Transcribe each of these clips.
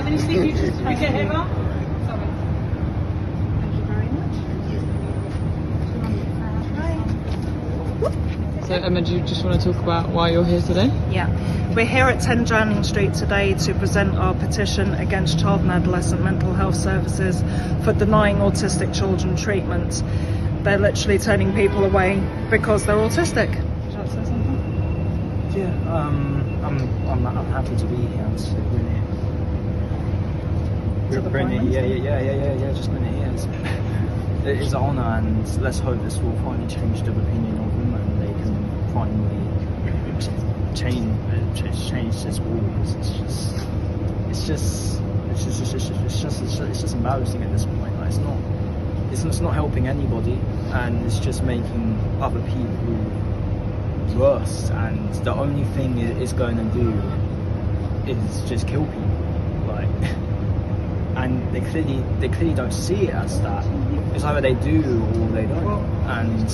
How many signatures did we get, Emma? Sorry. Thank you very much. So Emma, do you just want to talk about why you're here today? Yeah, we're here at 10 Downing Street today to present our petition against child and adolescent mental health services for denying autistic children treatment. They're literally turning people away because they're autistic. Should I say something? Yeah, I'm happy to be here and to bring it. Yeah. Just bring it here. It is an honour, and let's hope this will finally change the opinion of them, and they can finally change this war. It's just embarrassing at this point. Like, it's not helping anybody, and it's just making other people worse. And the only thing it's going to do is just kill people. Like, and they clearly don't see it as that. It's either they do or they don't. And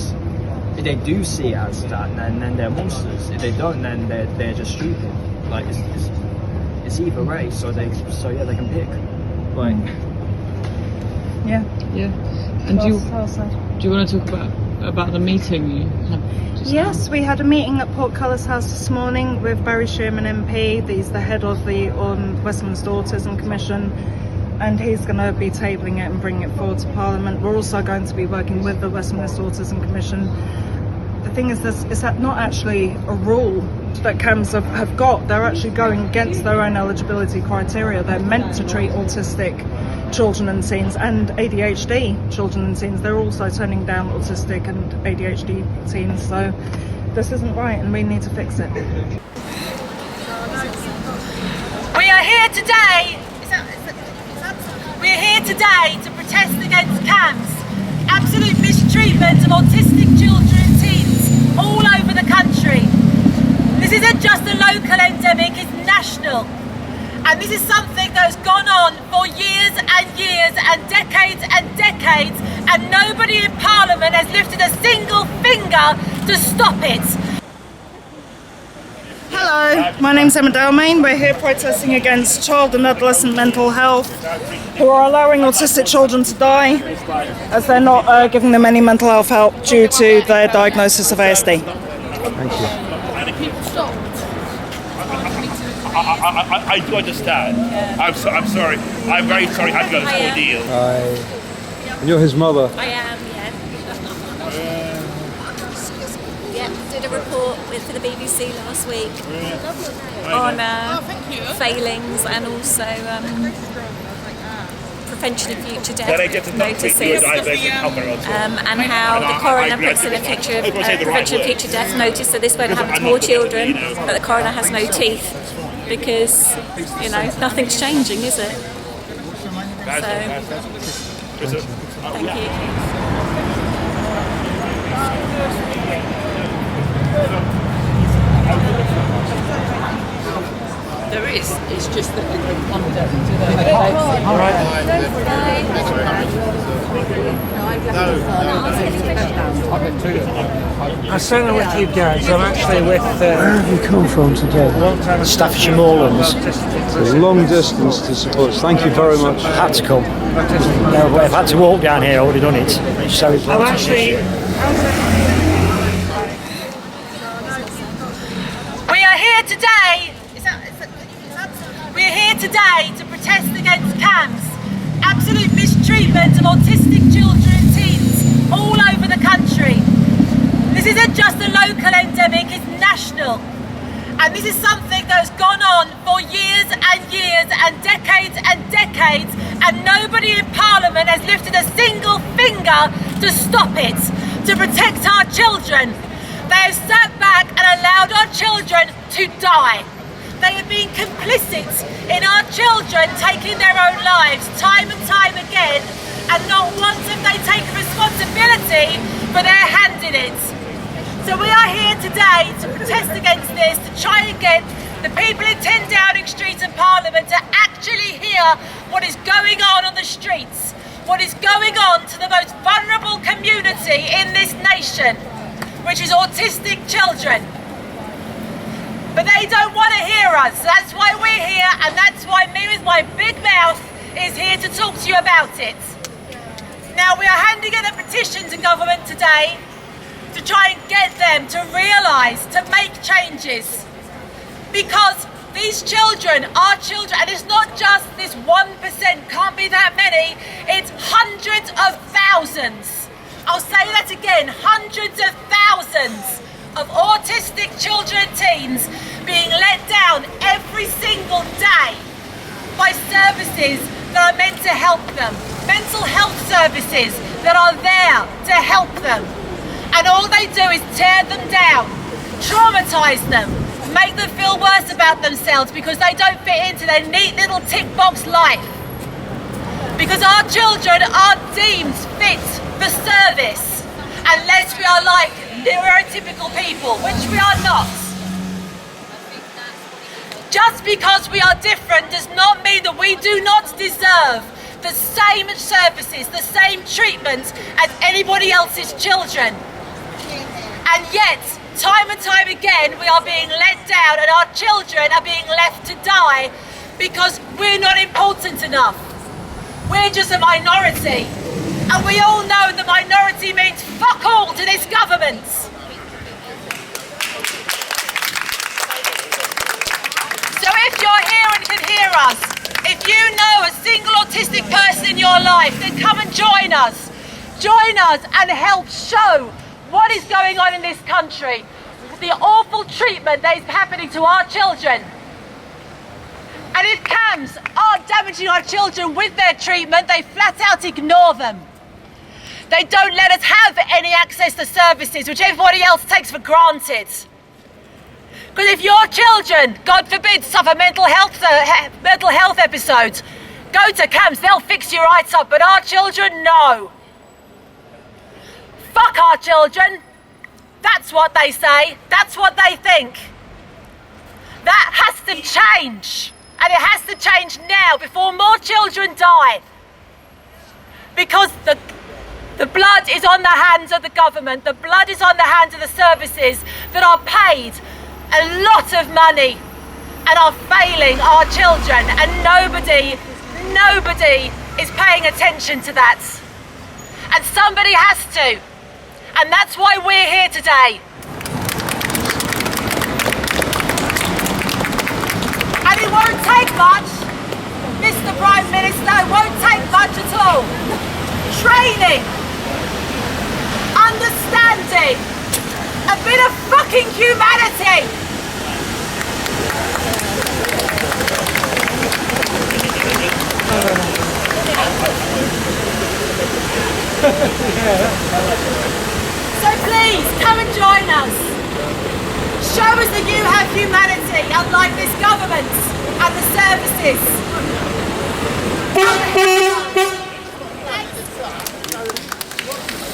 if they do see it as that, then they're monsters. If they don't, then they're just stupid. Like, it's either way. So they can pick. Like, Yeah. And do you want to talk about the meeting you had just Yes, now? we had a meeting at Portcullis House this morning with Barry Sherman MP. He's the head of the Westminster Autism Commission, and he's going to be tabling it and bringing it forward to Parliament. We're also going to be working with the Westminster Autism Commission. The thing is that not actually a rule that CAMHS have got. They're actually going against their own eligibility criteria. They're meant to treat autistic children and teens and ADHD children and teens. They're also turning down autistic and ADHD teens. So this isn't right, and we need to fix it. We are here today. We're here today to protest against CAMHS, absolute mistreatment of autistic children and teens all over the country. This isn't just a local endemic, it's national. And this is something that has gone on for years and years and decades, and nobody in Parliament has lifted a single finger to stop it. Hello, my name's Emma Dalmayne. We're here protesting against child and adolescent mental health, who are allowing autistic children to die as they're not giving them any mental health help due to their diagnosis of ASD. thank you. I do understand. I'm sorry. I'm very sorry I had to go to ordeal. And you're his mother. I am, yeah. Did a report for the BBC last week on failings and also prevention of future death notices, and how the coroner puts in a picture of prevention of future death notice, so this won't happen to more children, but the coroner has no teeth because, nothing's changing, is it? So, thank you. There is. It's just that they don't want them to do. All right. I stand with you guys. I'm actually with. Where have you come from today? Staffordshire Moorlands. A long distance to support us. Thank you very much. Had to come. No, but I've had to walk down here. I would have done it. So it's I'm actually. We are here today. We're here today to protest against CAMHS, absolute mistreatment of autistic children and teens all over the country. This isn't just a local endemic, it's national. And this is something that has gone on for years and years and decades, and nobody in Parliament has lifted a single finger to stop it, to protect our children. They have sat back and allowed our children to die. They have been complicit in our children taking their own lives time and time again, and not once have they taken responsibility for their hand in it. So we are here today to protest against this, to try and get the people in 10 Downing Street and Parliament to actually hear what is going on the streets, what is going on to the most vulnerable community in this nation, which is autistic children. But they don't want to hear us. So that's why we're here, and that's why me with my big mouth is here to talk to you about it. Now, we are handing in a petition to government today to try and get them to realise, to make changes. Because these children are children, and it's not just this 1%, can't be that many, it's hundreds of thousands. I'll say that again, hundreds of thousands of autistic children and teens being let down every single day by services that are meant to help them. Mental health services that are there to help them. And all they do is tear them down, traumatise them, make them feel worse about themselves because they don't fit into their neat little tick box life. Because our children are deemed fit for service unless we are like neurotypical people, which we are not. Just because we are different does not mean that we do not deserve the same services, the same treatment as anybody else's children. And yet, time and time again, we are being let down and our children are being left to die because we're not important enough. We're just a minority. And we all know the minority means fuck all to this government. So if you're here and can hear us, if you know a single autistic person in your life, then come and join us. Join us and help show what is going on in this country, the awful treatment that is happening to our children. And if CAMHS are damaging our children with their treatment, they flat out ignore them. They don't let us have any access to services which everybody else takes for granted. Because if your children, God forbid, suffer mental health episodes, go to CAMHS, they'll fix you right up, but our children, no. Fuck our children. That's what they say. That's what they think. That has to change. And it has to change now before more children die. Because the blood is on the hands of the government. The blood is on the hands of the services that are paid a lot of money and are failing our children. And nobody is paying attention to that. And somebody has to. And that's why we're here today. And it won't take much, Mr. Prime Minister, it won't take much at all. Training, understanding, a bit of fucking humanity. So please, come and join us. Show us that you have humanity, unlike this government and the services.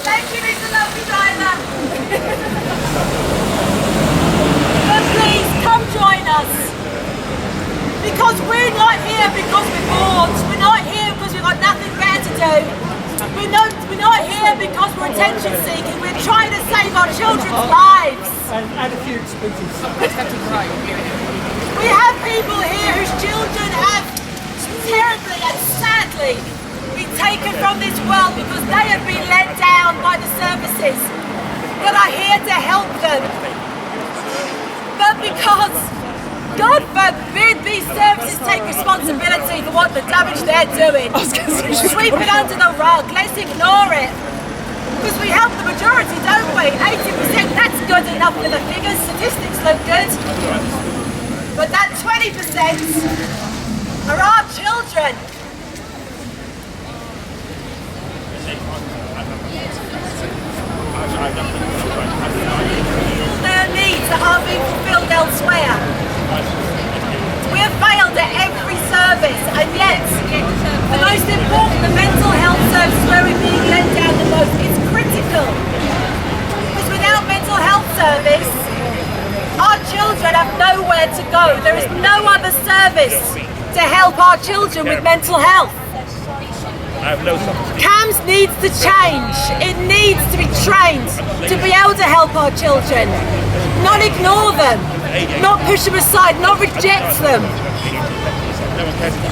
Thank you, Mr. Lovely Driver. But please, come join us. Because we're not here because we're bored. We're not here because we've got nothing better to do. We're not here because we're attention seeking. We're trying to save our children's lives. And a few expenses. We have people here whose children have terribly and sadly been taken from this world because they have been let down by the services that are here to help them. But because, God forbid, these services take responsibility for what the damage they're doing. Sweep it under the rug, let's ignore it. Because we help the majority, don't we? 80%, that's good enough for the figures, statistics look good. But that 20% are our children. Their needs that aren't being fulfilled elsewhere. We have failed at every service, and yet the most important, the mental health service where we're being let down the most, is critical. Because without mental health service, our children have nowhere to go. There is no other service to help our children with mental health. CAMHS needs to change. It needs to be trained to be able to help our children. not ignore them, not push them aside, not reject them.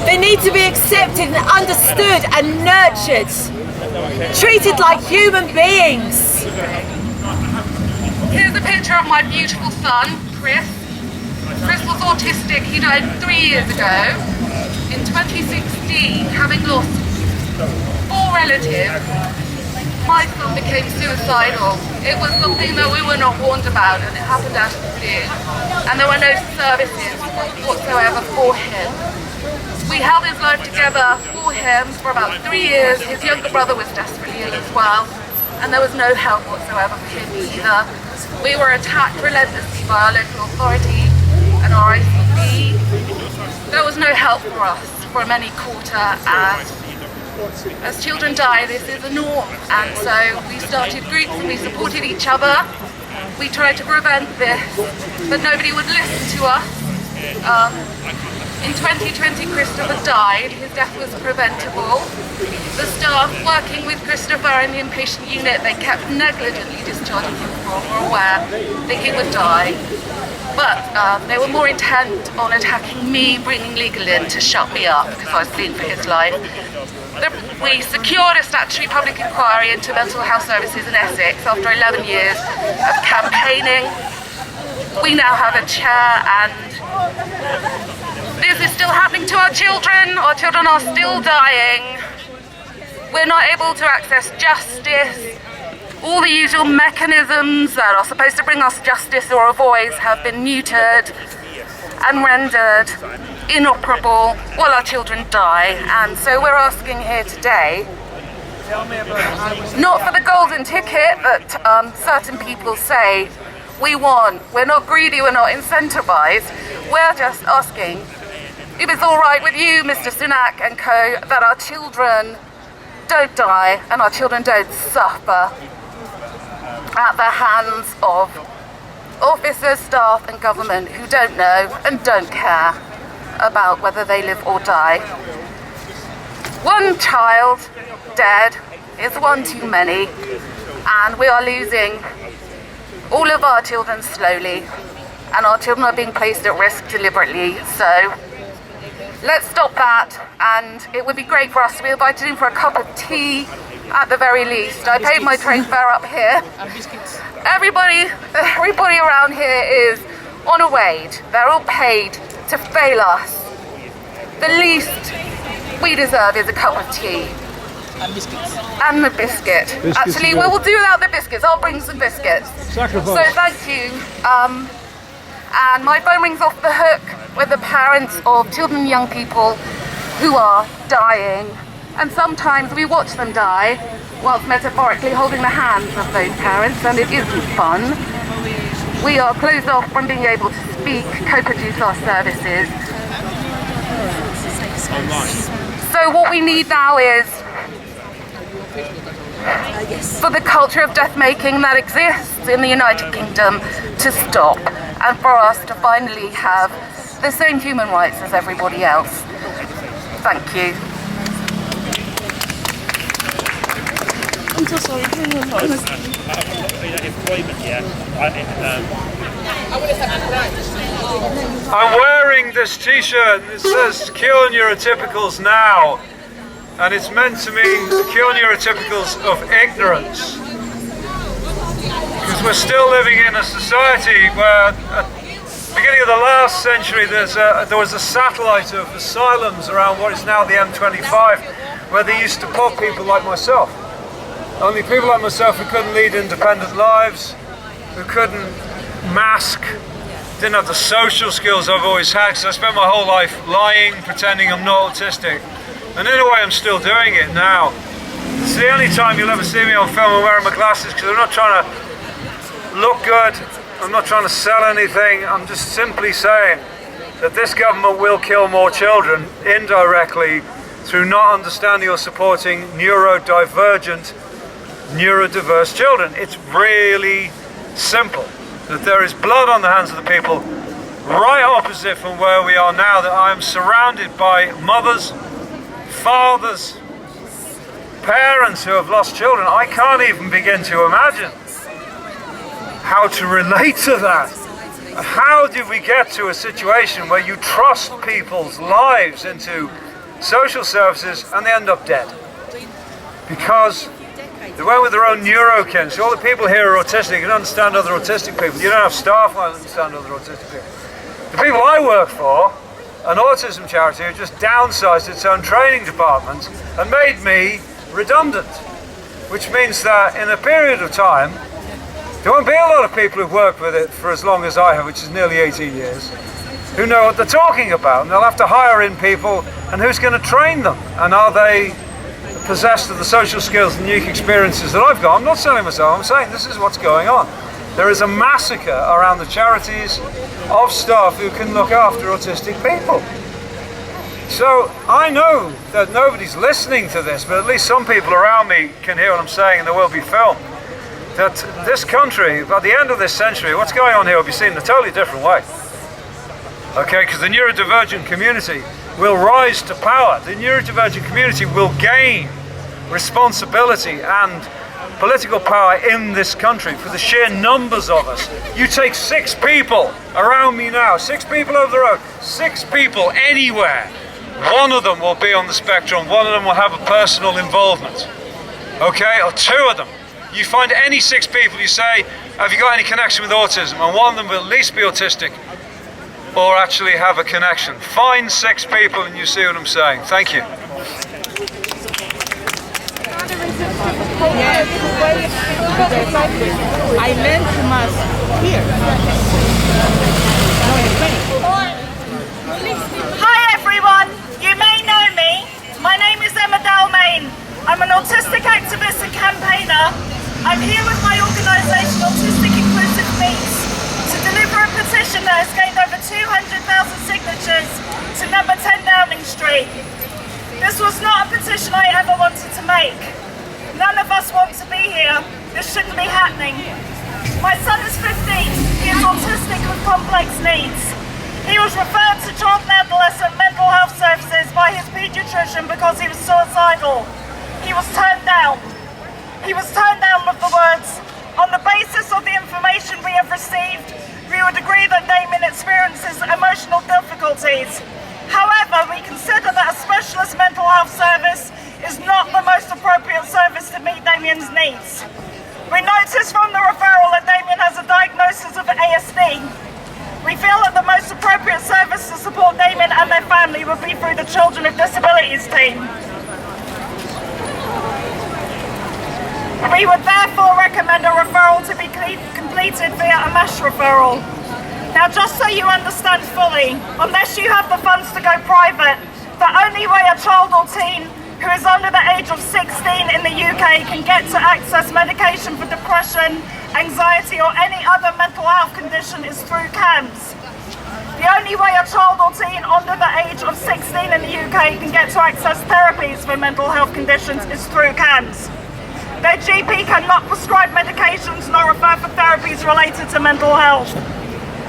They need to be accepted and understood and nurtured, treated like human beings. Here's a picture of my beautiful son, Chris. Chris was autistic. He died 3 years ago in 2016, having lost 4 relatives. My son became suicidal. It was something that we were not warned about, and it happened out of the blue. And there were no services whatsoever for him. We held his life together for him for about 3 years. His younger brother was desperately ill as well, and there was no help whatsoever for him either. We were attacked relentlessly by our local authority and our ICB. There was no help for us for many quarter, and as children die, this is a norm, and so we started groups and we supported each other. We tried to prevent this, but nobody would listen to us. In 2020, Christopher died. His death was preventable. The staff working with Christopher in the inpatient unit, they kept negligently discharging him from or aware that he would die. But they were more intent on attacking me, bringing legal in to shut me up because I was seen for his life. We secured a statutory public inquiry into mental health services in Essex after 11 years of campaigning. We now have a chair, and this is still happening to our children. Our children are still dying. We're not able to access justice. All the usual mechanisms that are supposed to bring us justice or a voice have been muted and rendered inoperable while our children die. And so we're asking here today, not for the golden ticket that certain people say we want. We're not greedy, we're not incentivized. We're just asking if it's all right with you, Mr. Sunak and co, that our children don't die and our children don't suffer at the hands of officers, staff and government who don't know and don't care about whether they live or die. One child dead is one too many, and we are losing all of our children slowly, and our children are being placed at risk deliberately. So let's stop that, and it would be great for us to be invited in for a cup of tea at the very least. I paid my train fare up here. Everybody around here is on a wage. They're all paid to fail us. The least we deserve is a cup of tea. And biscuits. And the biscuit. Actually, we will do without the biscuits. I'll bring some biscuits. Sacrifice. So thank you. And my phone rings off the hook with the parents of children and young people who are dying. And sometimes we watch them die whilst metaphorically holding the hands of those parents, and it isn't fun. We are closed off from being able to speak, co-produce our services. So what we need now is for the culture of death making that exists in the United Kingdom to stop, and for us to finally have the same human rights as everybody else. Thank you. I'm so sorry. I'm wearing this t-shirt that says cure neurotypicals now, and it's meant to mean cure neurotypicals of ignorance, because we're still living in a society where at the beginning of the last century there was a satellite of asylums around what is now the M25, where they used to put people like myself. Only people like myself who couldn't lead independent lives, who couldn't mask, didn't have the social skills I've always had, because I spent my whole life lying, pretending I'm not autistic. And in a way I'm still doing it now. It's the only time you'll ever see me on film and wearing my glasses, because I'm not trying to look good, I'm not trying to sell anything, I'm just simply saying that this government will kill more children indirectly through not understanding or supporting neurodivergent, neurodiverse children. It's really simple. That there is blood on the hands of the people right opposite from where we are now, that I am surrounded by mothers, fathers, parents who have lost children. I can't even begin to imagine how to relate to that. How did we get to a situation where you trust people's lives into social services and they end up dead? Because they went with their own neurokin. So all the people here are autistic. You don't understand other autistic people. You don't have staff who understand other autistic people. The people I work for, an autism charity, who just downsized its own training department and made me redundant. Which means that in a period of time, there won't be a lot of people who've worked with it for as long as I have, which is nearly 18 years, who know what they're talking about. And they'll have to hire in people, and who's going to train them? And are they possessed of the social skills and unique experiences that I've got? I'm not selling myself, I'm saying this is what's going on. There is a massacre around the charities of staff who can look after autistic people. So I know that nobody's listening to this, but at least some people around me can hear what I'm saying, and there will be film. That this country, by the end of this century, what's going on here will be seen in a totally different way. Okay, because the neurodivergent community will rise to power. The neurodivergent community will gain responsibility and political power in this country for the sheer numbers of us. You take 6 people around me now, 6 people over the road, 6 people anywhere. One of them will be on the spectrum, one of them will have a personal involvement. Okay, or 2 of them. You find any 6 people, you say, have you got any connection with autism? And one of them will at least be autistic or actually have a connection. Find 6 people and you see what I'm saying. Thank you. I learned math here. Hi everyone, you may know me. My name is Dalmayne. I'm an autistic activist and campaigner. I'm here with my organisation Autistic Inclusive Meets to deliver a petition that has gained over 200,000 signatures to number 10 Downing Street. This was not a petition I ever wanted to make. None of us want to be here. This shouldn't be happening. My son is 15. He is autistic with complex needs. He was referred to child and adolescent mental health services by his paediatrician because he was suicidal. He was turned down. He was turned down with the words, on the basis of the information we have received, we would agree that Dalmayne experiences emotional difficulties. However, we consider that a specialist mental health service is not the most appropriate service to meet Dalmayne's needs. We noticed from the referral that Dalmayne has a diagnosis of ASD. We feel that the most appropriate service to support Dalmayne and their family would be through the Children with Disabilities team. We would therefore recommend a referral to be completed via a MASH referral. Now, just so you understand fully, unless you have the funds to go private, the only way a child or teen who is under the age of 16 in the UK can get to access medication for depression, anxiety or any other mental health condition is through CAMHS. The only way a child or teen under the age of 16 in the UK can get to access therapies for mental health conditions is through CAMHS. Their GP cannot prescribe medications nor refer for therapies related to mental health.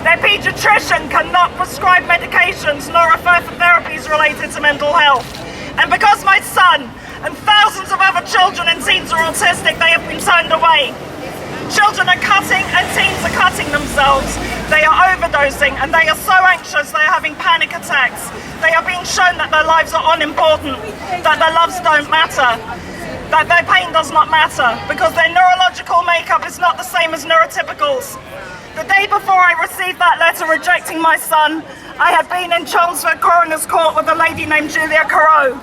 Their paediatrician cannot prescribe medications nor refer for therapies related to mental health. And because my son and thousands of other children and teens are autistic, they have been turned away. Children are cutting and teens are cutting themselves. They are overdosing and they are so anxious they are having panic attacks. They are being shown that their lives are unimportant, that their loves don't matter, that their pain does not matter because their neurological makeup is not the same as neurotypicals. The day before I received that letter rejecting my son, I had been in Chelmsford Coroner's Court with a lady named Julia Carew.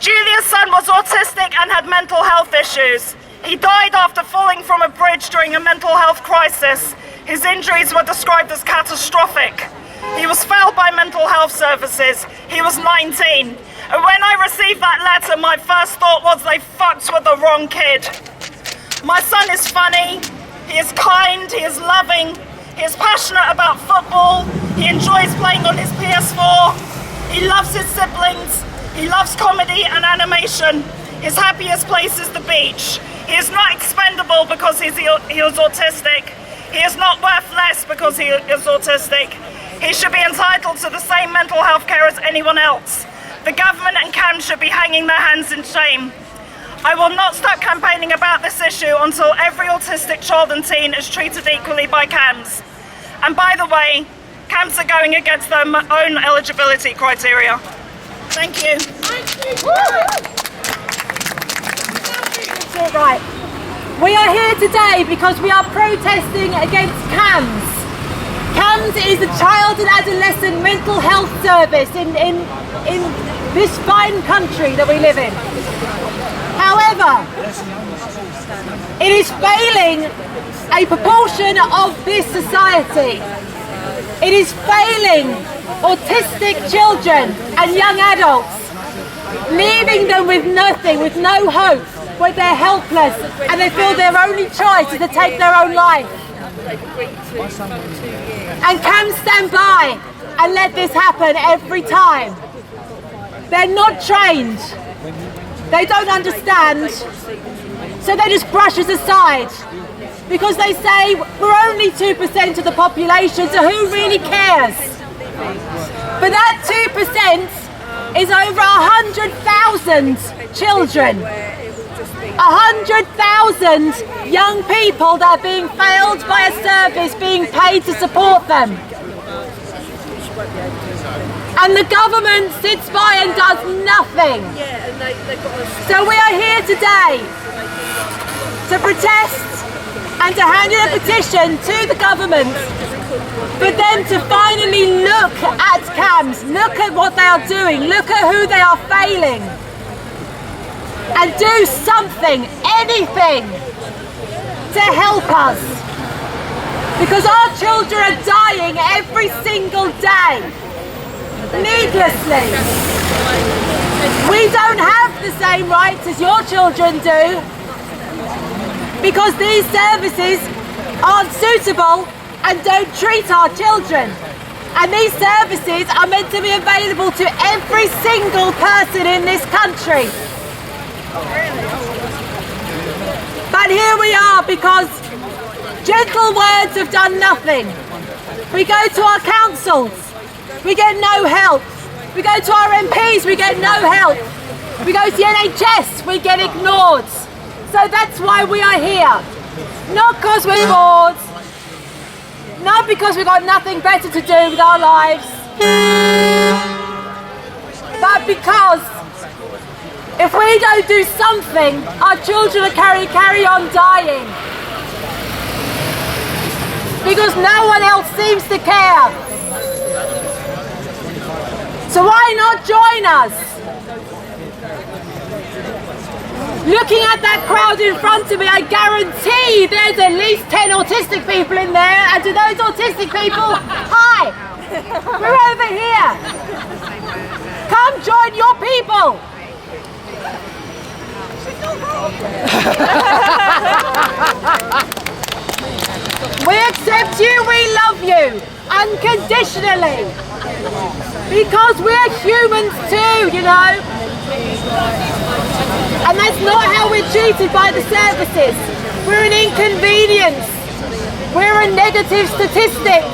Julia's son was autistic and had mental health issues. He died after falling from a bridge during a mental health crisis. His injuries were described as catastrophic. He was failed by mental health services. He was 19. And when I received that letter, my first thought was they fucked with the wrong kid. My son is funny, he is kind, he is loving, he is passionate about football, he enjoys playing on his PS4, he loves his siblings, he loves comedy and animation. His happiest place is the beach. He is not expendable because he is autistic. He is not worth less because he is autistic. He should be entitled to the same mental health care as anyone else. The government and CAMHS should be hanging their hands in shame. I will not stop campaigning about this issue until every autistic child and teen is treated equally by CAMHS. And by the way, CAMHS are going against their own eligibility criteria. Thank you. Right. We are here today because we are protesting against CAMHS. CAMHS is the Child and Adolescent Mental Health Service in this fine country that we live in. However, it is failing a proportion of this society. It is failing autistic children and young adults, leaving them with nothing, with no hope, where they're helpless and they feel their only choice is to take their own life. And CAMHS stand by and let this happen every time. They're not trained, they don't understand, so they just brush us aside because they say we're only 2% of the population, so who really cares? But that 2% is over 100,000 children, 100,000 young people that are being failed by a service being paid to support them. And the government sits by and does nothing. So we are here today to protest and to hand in a petition to the government for them to finally look at CAMHS, look at what they are doing, look at who they are failing, and do something, anything, to help us. Because our children are dying every single day, needlessly. We don't have the same rights as your children do, because these services aren't suitable and don't treat our children. And these services are meant to be available to every single person in this country. But here we are because gentle words have done nothing. We go to our councils, we get no help. We go to our MPs, we get no help. We go to the NHS, we get ignored. So that's why we are here. Not because we're bored, not because we've got nothing better to do with our lives, but because if we don't do something, our children will carry on dying. Because no one else seems to care. So why not join us? Looking at that crowd in front of me, I guarantee there's at least 10 autistic people in there. And to those autistic people, hi, we're over here. Come join your people. We accept you, we love you, unconditionally. Because we're humans too, you know. And that's not how we're treated by the services. We're an inconvenience. We're a negative statistic.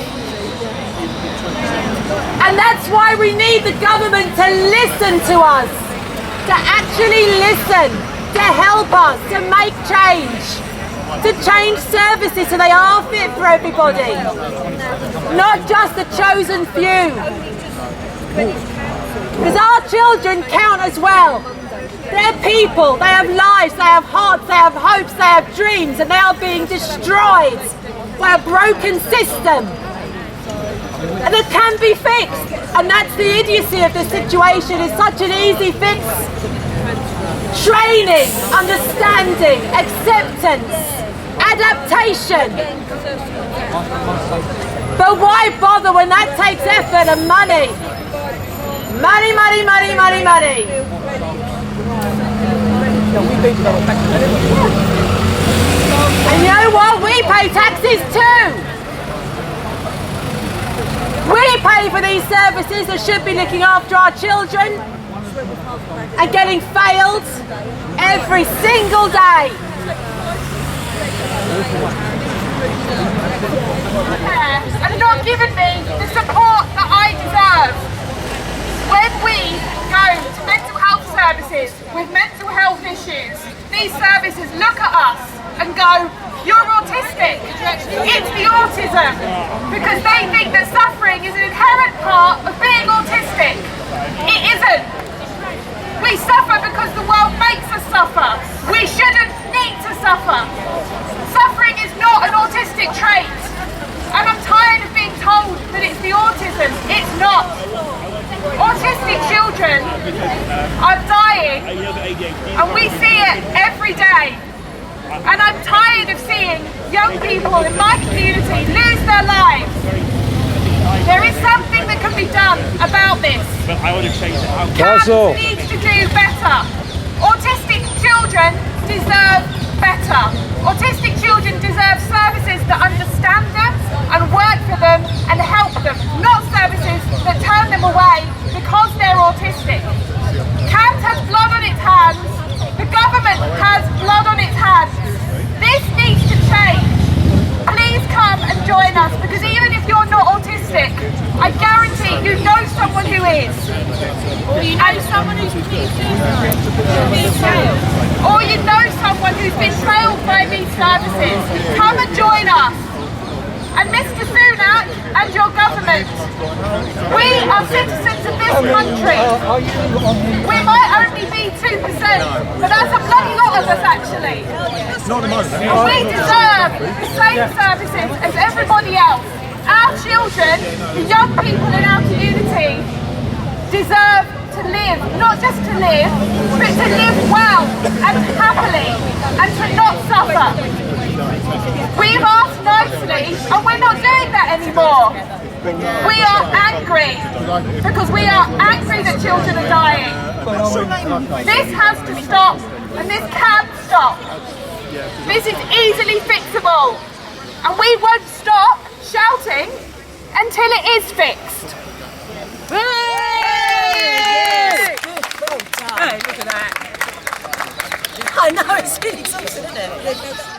And that's why we need the government to listen to us, to actually listen, to help us, to make change, to change services so they are fit for everybody, not just the chosen few. Because our children count as well. They're people, they have lives, they have hearts, they have hopes, they have dreams, and they are being destroyed by a broken system. And it can be fixed, and that's the idiocy of the situation. It's such an easy fix. Training, understanding, acceptance, adaptation. But why bother when that takes effort and money? Money, money, money, money, money. And you know what? We pay taxes too. We pay for these services that should be looking after our children and getting failed every single day. And not giving me the support that I deserve. When we go issues, these services look at us and go, you're autistic. It's the autism. Because they think that suffering is an inherent part of being autistic. It isn't. We suffer because the world makes us suffer. We shouldn't need to suffer. Suffering is not an autistic trait. And I'm tired of being told that it's the autism. It's not. Autistic children are dying, and we see it every day. And I'm tired of seeing young people in my community lose their lives. There is something that can be done about this. CAMHS needs to do better. Autistic children deserve better. Autistic children deserve services that understand them and work for them and help them, not services that turn them away because they're autistic. CAMHS has blood on its hands. The government has blood on its hands. This needs to change. Please come and join us, because even if you're not autistic, I guarantee you know someone who is. Or you know someone who's been failed. Or you know someone who's been failed by these services. Come and join us. And Mr. Sunak and your government, we are citizens of this country. We might only be 2%, but that's a bloody lot of us actually. And we deserve the same services as everybody else. Our children, the young people in our community, deserve to live, not just to live, but to live well and happily and to not suffer. We've asked nicely and we're not doing that anymore. We are angry because we are angry that children are dying. This has to stop, and this can stop. This is easily fixable, and we won't stop shouting until it is fixed. Hey, look at that. I know, it's really exhausting, isn't it?